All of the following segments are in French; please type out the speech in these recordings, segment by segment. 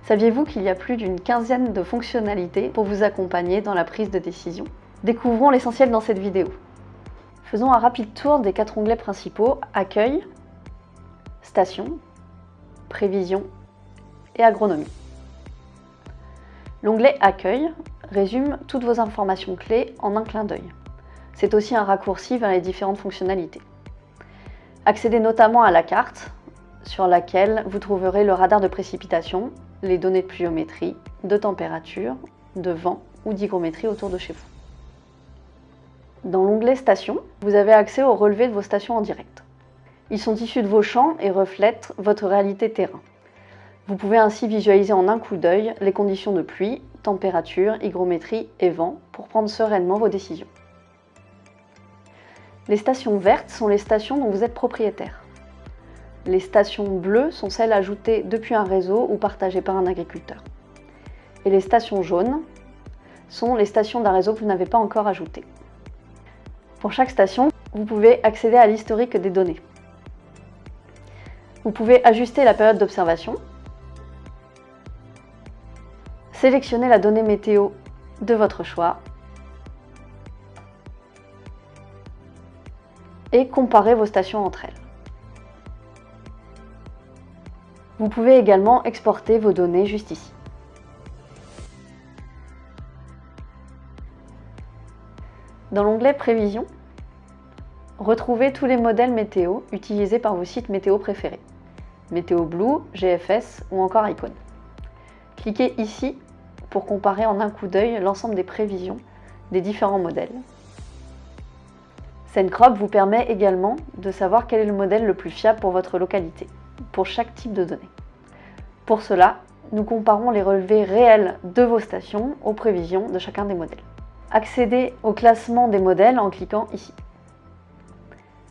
Saviez-vous qu'il y a plus d'une quinzaine de fonctionnalités pour vous accompagner dans la prise de décision? Découvrons l'essentiel dans cette vidéo. Faisons un rapide tour des 4 onglets principaux: Accueil, Station, Prévision et Agronomie. L'onglet Accueil résume toutes vos informations clés en un clin d'œil. C'est aussi un raccourci vers les différentes fonctionnalités. Accédez notamment à la carte, sur laquelle vous trouverez le radar de précipitation, les données de pluviométrie, de température, de vent ou d'hygrométrie autour de chez vous. Dans l'onglet Station, vous avez accès aux relevés de vos stations en direct. Ils sont issus de vos champs et reflètent votre réalité terrain. Vous pouvez ainsi visualiser en un coup d'œil les conditions de pluie, température, hygrométrie et vent pour prendre sereinement vos décisions. Les stations vertes sont les stations dont vous êtes propriétaire. Les stations bleues sont celles ajoutées depuis un réseau ou partagées par un agriculteur. Et les stations jaunes sont les stations d'un réseau que vous n'avez pas encore ajouté. Pour chaque station, vous pouvez accéder à l'historique des données. Vous pouvez ajuster la période d'observation, sélectionner la donnée météo de votre choix et comparer vos stations entre elles. Vous pouvez également exporter vos données juste ici. Dans l'onglet Prévision, retrouvez tous les modèles météo utilisés par vos sites météo préférés. Météo Blue, GFS ou encore Icon. Cliquez ici pour comparer en un coup d'œil l'ensemble des prévisions des différents modèles. Sencrop vous permet également de savoir quel est le modèle le plus fiable pour votre localité, pour chaque type de données. Pour cela, nous comparons les relevés réels de vos stations aux prévisions de chacun des modèles. Accédez au classement des modèles en cliquant ici.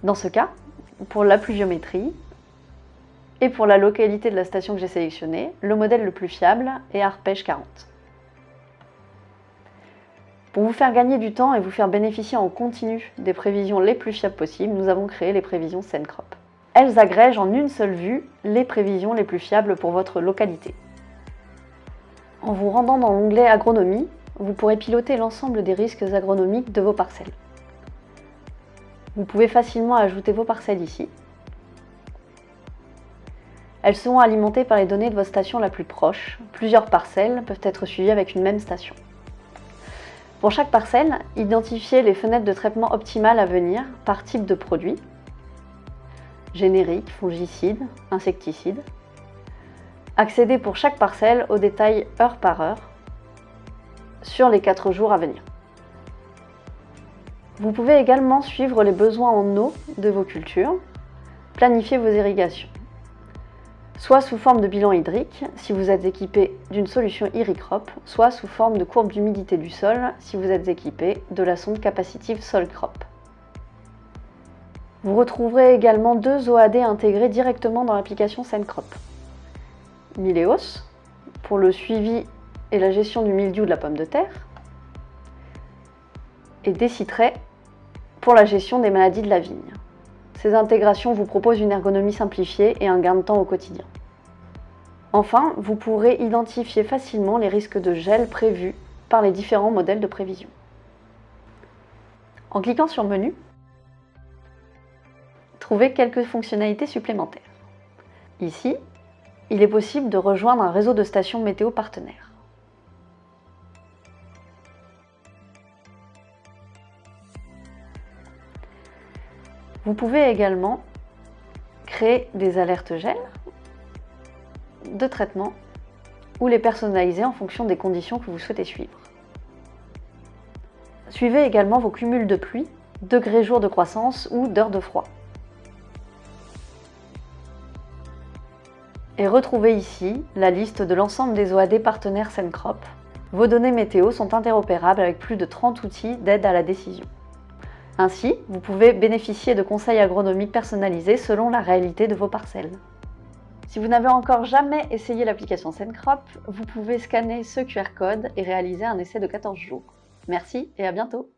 Dans ce cas, pour la pluviométrie et pour la localité de la station que j'ai sélectionnée, le modèle le plus fiable est Arpège 40. Pour vous faire gagner du temps et vous faire bénéficier en continu des prévisions les plus fiables possibles, nous avons créé les prévisions Sencrop. Elles agrègent en une seule vue les prévisions les plus fiables pour votre localité. En vous rendant dans l'onglet Agronomie, vous pourrez piloter l'ensemble des risques agronomiques de vos parcelles. Vous pouvez facilement ajouter vos parcelles ici. Elles seront alimentées par les données de votre station la plus proche. Plusieurs parcelles peuvent être suivies avec une même station. Pour chaque parcelle, identifiez les fenêtres de traitement optimales à venir par type de produit: générique, fongicide, insecticide. Accédez pour chaque parcelle aux détails heure par heure sur les 4 jours à venir. Vous pouvez également suivre les besoins en eau de vos cultures, planifier vos irrigations, soit sous forme de bilan hydrique si vous êtes équipé d'une solution Irricrop, soit sous forme de courbe d'humidité du sol si vous êtes équipé de la sonde capacitive SolCrop. Vous retrouverez également 2 OAD intégrés directement dans l'application Sencrop. Mileos pour le suivi et la gestion du mildiou de la pomme de terre, et Décitray pour la gestion des maladies de la vigne. Ces intégrations vous proposent une ergonomie simplifiée et un gain de temps au quotidien. Enfin, vous pourrez identifier facilement les risques de gel prévus par les différents modèles de prévision. En cliquant sur Menu, trouvez quelques fonctionnalités supplémentaires. Ici, il est possible de rejoindre un réseau de stations météo partenaires. Vous pouvez également créer des alertes gel de traitement ou les personnaliser en fonction des conditions que vous souhaitez suivre. Suivez également vos cumuls de pluie, degrés jour de croissance ou d'heures de froid. Et retrouvez ici la liste de l'ensemble des OAD partenaires Sencrop. Vos données météo sont interopérables avec plus de 30 outils d'aide à la décision. Ainsi, vous pouvez bénéficier de conseils agronomiques personnalisés selon la réalité de vos parcelles. Si vous n'avez encore jamais essayé l'application Sencrop, vous pouvez scanner ce QR code et réaliser un essai de 14 jours. Merci et à bientôt!